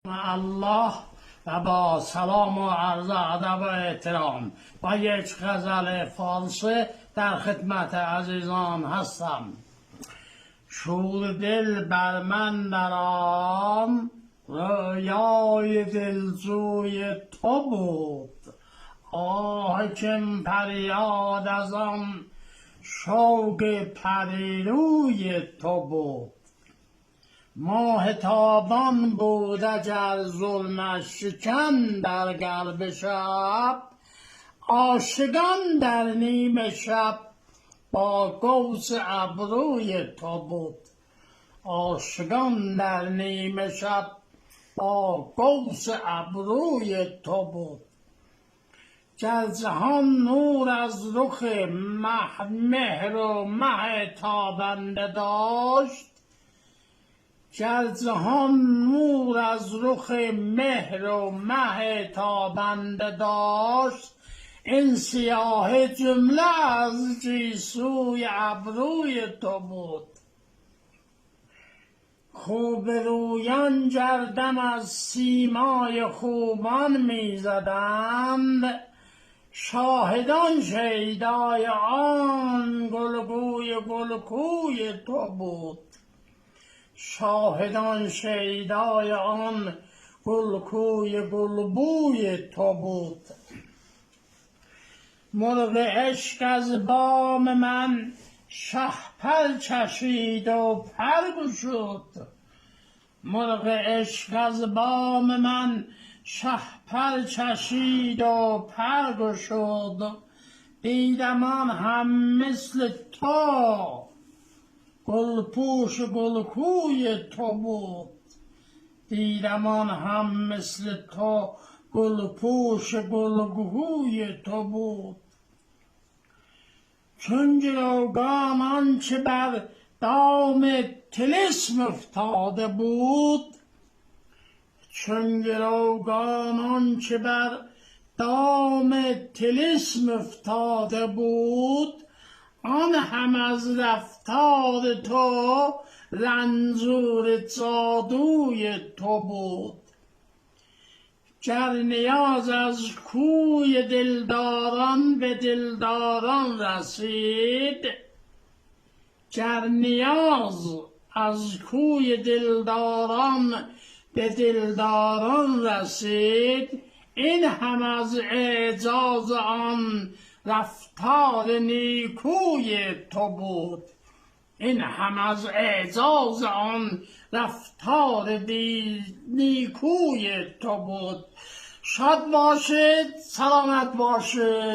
الله و با سلام و عرض ادب و احترام با یک غزل فارسی در خدمت عزیزان هستم. شور دل بر من درآمد، رویای دلجوی تو بود. آه که فریاد از آن شوق پریروی تو بود. ماه تابان بود اگر ظلمش شکن در قلب شب، عاشقان در نیمه شب با قوس ابروی تو بود. عاشقان در نیمه شب با قوس ابروی تو بود. گر جهان نور از رخ مهر و مه تابنده داشت، گر جهان نور از رخ مهر و مه تابنده داشت، این سیاه جمله از گیسوی ابروی تو بود. خوب رویان گردن از سیمای خوبان می زدند، شاهدان شیدای آن گلگوی گلکوی تو بود. شاهدان شیدای آن گلکوی گلبوی تو بود. مرغ عشق از بام من شهپر کشید و پر گشود. مرغ عشق از بام من شهپر کشید و پر گشود. دیدم آن هم مثل تو گلپوش گلکوی تو بود. دیدم آن هم مثل تو گلپوش گلکوی تو بود. چون گروگان آنچه بر دام طلسم افتاده بود، چون گروگان آنچه بر دام طلسم افتاده بود، آن هم از رفتار تو رنجور جادوی تو بود. گر نیاز از کوی دلداران به دلداران رسید، گر نیاز از کوی دلداران به دلداران رسید، این هم از اعجاز آن رفتار نیکوی تو بود. این هم از اعجاز آن رفتار نیکوی تو بود. شاد باشید، سلامت باشید.